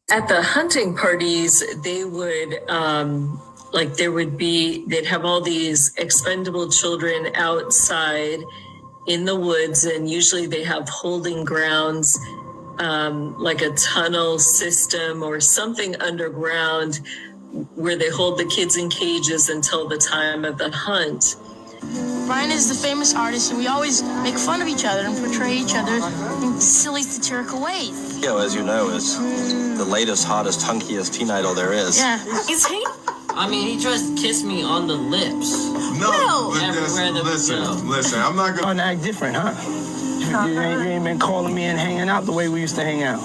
At the hunting parties, they would, they'd have all these expendable children outside in the woods, and usually they have holding grounds, like a tunnel system or something underground where they hold the kids in cages until the time of the hunt. Brian is the famous artist, and we always make fun of each other and portray each other in silly, satirical ways. Theo, as you know, is the latest, hottest, hunkiest teen idol there is. Yeah. Is he? I mean, he tries to kiss me on the lips. No, Listen, I'm not gonna act different, huh? You ain't been calling me and hanging out the way we used to hang out.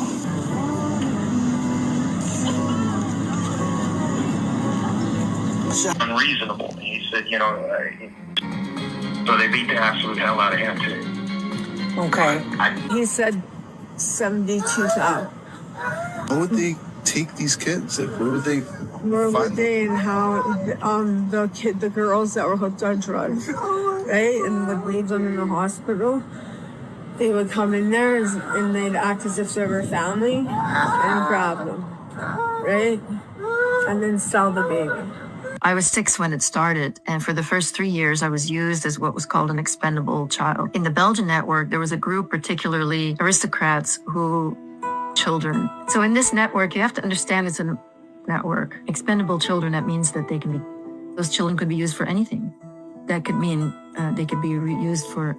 Unreasonable. He said, so they beat the absolute hell out of him, too. Okay. He said 72,000. How would they take these kids? Where would they find them? And how the girls that were hooked on drugs, right, and would leave them in the hospital. They would come in there and they'd act as if they were family and grab them, right, and then sell the baby. I was 6 when it started, and for the first 3 years, I was used as what was called an expendable child. In the Belgian network, there was a group, particularly aristocrats, children. So in this network, you have to understand it's a network. Expendable children, that means that those children could be used for anything. That could mean they could be used for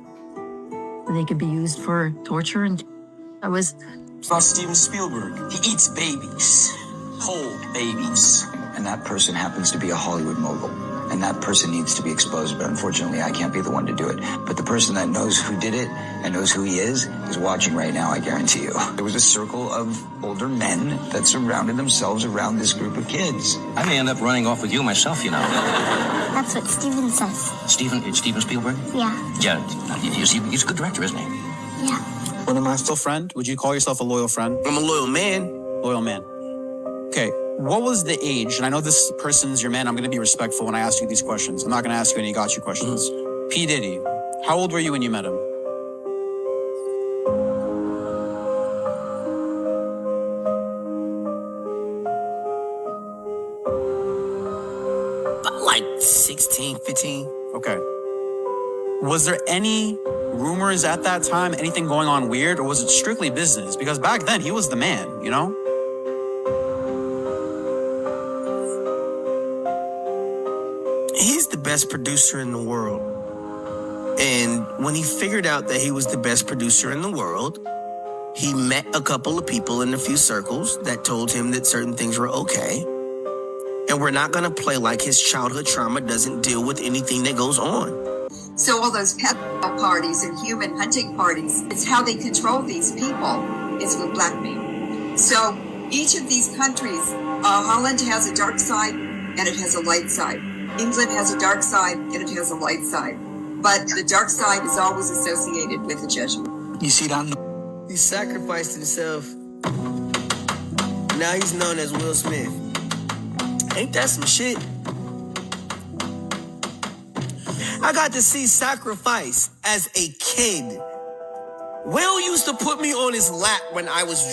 torture. And I was... About Steven Spielberg. He eats babies. Whole babies. And that person happens to be a Hollywood mogul. And that person needs to be exposed, but unfortunately I can't be the one to do it. But the person that knows who did it and knows who he is watching right now, I guarantee you. There was a circle of older men that surrounded themselves around this group of kids. I may end up running off with you myself, you know. That's what Steven says. Steven Spielberg? Yeah. Yeah, he's a good director, isn't he? Yeah. Well, am I still friend? Would you call yourself a loyal friend? I'm a loyal man. Loyal man. Okay. What was the age? And I know this person's your man. I'm going to be respectful when I ask you these questions. I'm not going to ask you any got you questions. P. Diddy, how old were you when you met him? Like 16, 15. Okay. Was there any rumors at that time, anything going on weird, or was it strictly business? Because back then, he was the man, you know? He's the best producer in the world. And when he figured out that he was the best producer in the world, he met a couple of people in a few circles that told him that certain things were okay. And we're not going to play like his childhood trauma doesn't deal with anything that goes on. So all those pedophile parties and human hunting parties, it's how they control these people is with blackmail. So each of these countries, Holland has a dark side and it has a light side. England has a dark side and it has a light side. But the dark side is always associated with the judgment. You see that? He sacrificed himself. Now he's known as Will Smith. Ain't that some shit? I got to see sacrifice as a kid. Will used to put me on his lap when I was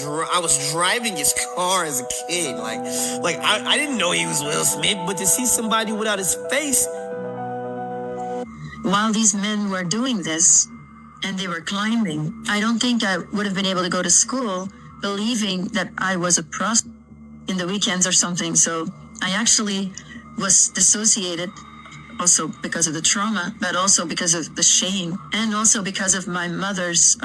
driving his car as a kid. I didn't know he was Will Smith, but to see somebody without his face. While these men were doing this and they were climbing, I don't think I would have been able to go to school believing that I was a prostitute in the weekends or something. So I actually was dissociated, also because of the trauma, but also because of the shame, and also because of my mother's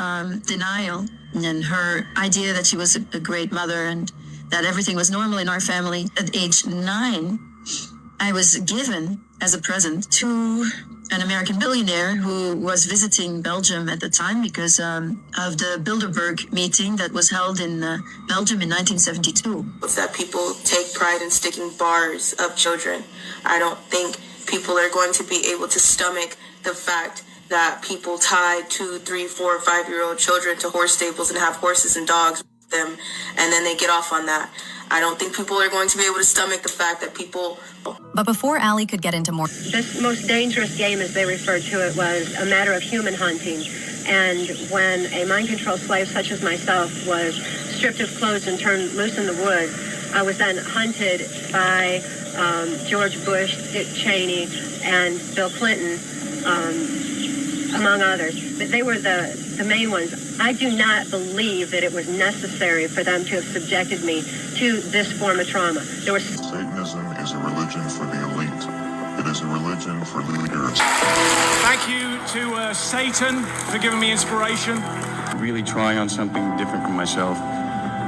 denial and her idea that she was a great mother and that everything was normal in our family. At age 9, I was given as a present to an American billionaire who was visiting Belgium at the time because of the Bilderberg meeting that was held in Belgium in 1972. It's that people take pride in sticking bars of children. I don't think people are going to be able to stomach the fact that people tie 2, 3, 4, 5-year-old children to horse stables and have horses and dogs with them, and then they get off on that. I don't think people are going to be able to stomach the fact that people... But before Allie could get into more... The most dangerous game, as they referred to it, was a matter of human hunting. And when a mind control slave such as myself was stripped of clothes and turned loose in the woods. I was then hunted by George Bush, Dick Cheney, and Bill Clinton, among others. But they were the main ones. I do not believe that it was necessary for them to have subjected me to this form of trauma. Satanism is a religion for the elite. It is a religion for leaders. Thank you to Satan for giving me inspiration. Really trying on something different for myself.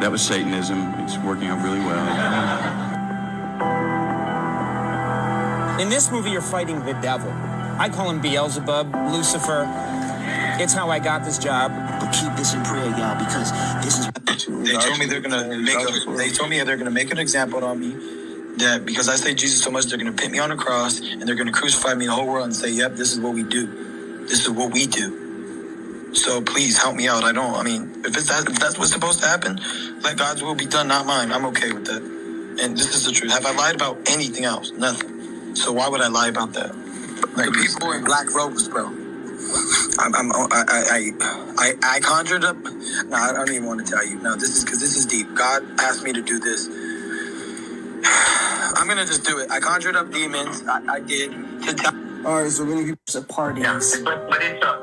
That was Satanism. It's working out really well. In this movie, you're fighting the devil. I call him Beelzebub, Lucifer. It's how I got this job. But keep this in prayer, y'all, because this is. They told me they're gonna make an example on me. That because I say Jesus so much, they're gonna put me on a cross and they're gonna crucify me in the whole world and say, "Yep, this is what we do. This is what we do." So please help me out. If that's what's supposed to happen, let God's will be done, not mine. I'm okay with that. And this is the truth. Have I lied about anything else? Nothing. So why would I lie about that? Like people in black robes, bro. I conjured up. No, I don't even want to tell you. No, this is deep. God asked me to do this. I'm gonna just do it. I conjured up demons. I did. All right, so many people at parties. Yeah, but it's a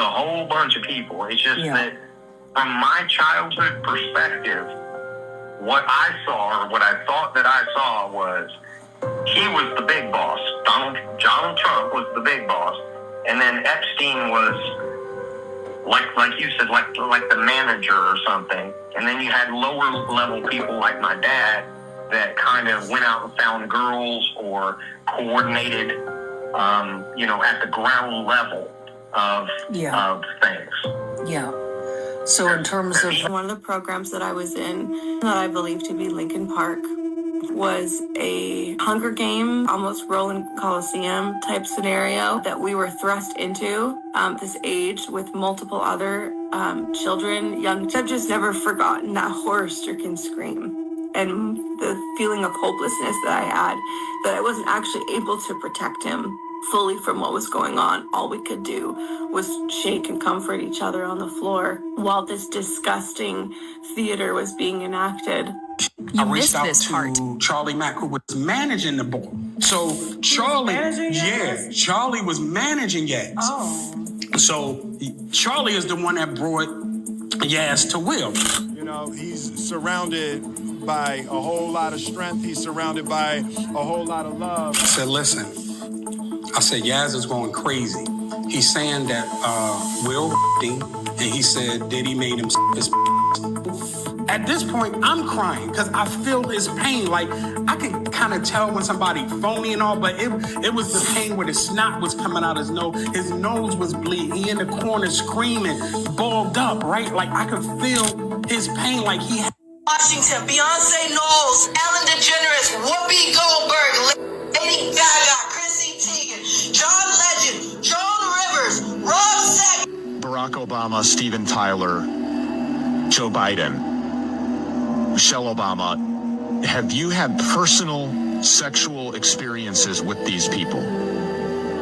whole bunch of people. It's just that from my childhood perspective, what I saw or what I thought that I saw was he was the big boss. Donald Trump was the big boss, and then Epstein was like you said, like the manager or something. And then you had lower level people like my dad that kind of went out and found girls or coordinated, at the ground level of things. Yeah. So in terms of one of the programs that I was in that I believe to be Lincoln Park was a Hunger Game, almost Roland Coliseum type scenario that we were thrust into this age with multiple other children, young. I've just never forgotten that horror-stricken scream and the feeling of hopelessness that I had, that I wasn't actually able to protect him fully from what was going on. All we could do was shake and comfort each other on the floor while this disgusting theater was being enacted. I reached out to Charlie Mack, who was managing the board. So Charlie was managing Yaz. Oh. So Charlie is the one that brought Yaz to Will. He's surrounded by a whole lot of strength. He's surrounded by a whole lot of love. I said, listen. I said, Yaz is going crazy. He's saying that Will and he said Diddy made him his. At this point, I'm crying because I feel his pain. Like, I can kind of tell when somebody phony and all, but it was the pain where the snot was coming out his nose. His nose was bleeding. He in the corner screaming, balled up, right? Like, I could feel his pain like he had. Washington, Beyonce Knowles, Ellen DeGeneres, Whoopi Goldberg, Lady Gaga, Chrissy Teigen, John Legend, Joan Rivers, Rob Sack, Barack Obama, Steven Tyler, Joe Biden, Michelle Obama. Have you had personal sexual experiences with these people?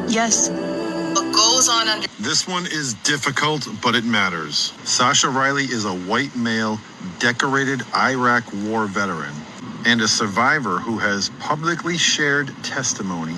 Yes. What goes on under... This one is difficult, but it matters. Sasha Riley is a white male, decorated Iraq war veteran, and a survivor who has publicly shared testimony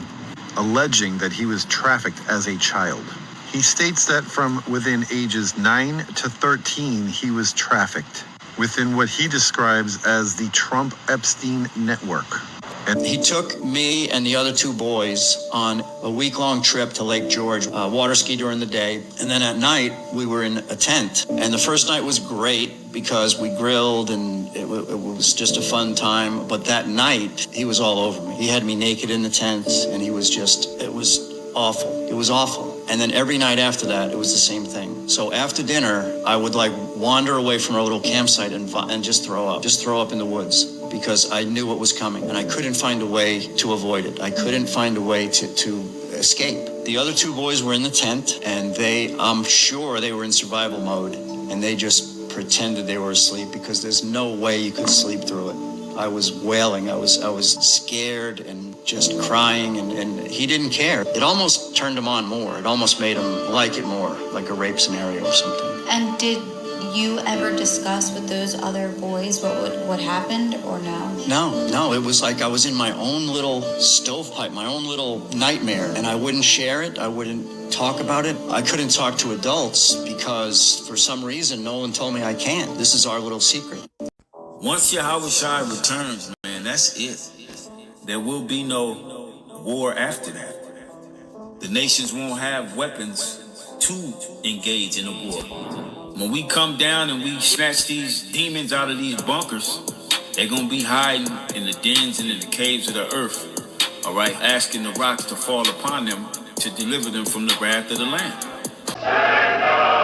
alleging that he was trafficked as a child. He states that from within ages 9 to 13, he was trafficked within what he describes as the Trump-Epstein network. And he took me and the other two boys on a week-long trip to Lake George, water ski during the day. And then at night, we were in a tent. And the first night was great because we grilled and it was just a fun time. But that night, he was all over me. He had me naked in the tent and it was awful. It was awful. And then every night after that, it was the same thing. So after dinner, I would wander away from our little campsite and just throw up in the woods, because I knew what was coming and I couldn't find a way to avoid it. I couldn't find a way to escape. The other two boys were in the tent and I'm sure they were in survival mode, and they just pretended they were asleep because there's no way you could sleep through it. I was wailing. I was scared and just crying, and he didn't care. It almost turned him on more. It almost made him like it more, like a rape scenario or something. And did you ever discuss with those other boys what happened, or no? No, it was like I was in my own little stovepipe, my own little nightmare, and I wouldn't share it. I wouldn't talk about it. I couldn't talk to adults because for some reason no one told me I can't. This is our little secret. Once Yahweh Shai returns, man, that's it. There will be no war after that. The nations won't have weapons to engage in a war. When we come down and we snatch these demons out of these bunkers, they're going to be hiding in the dens and in the caves of the earth, all right, asking the rocks to fall upon them to deliver them from the wrath of the Lamb.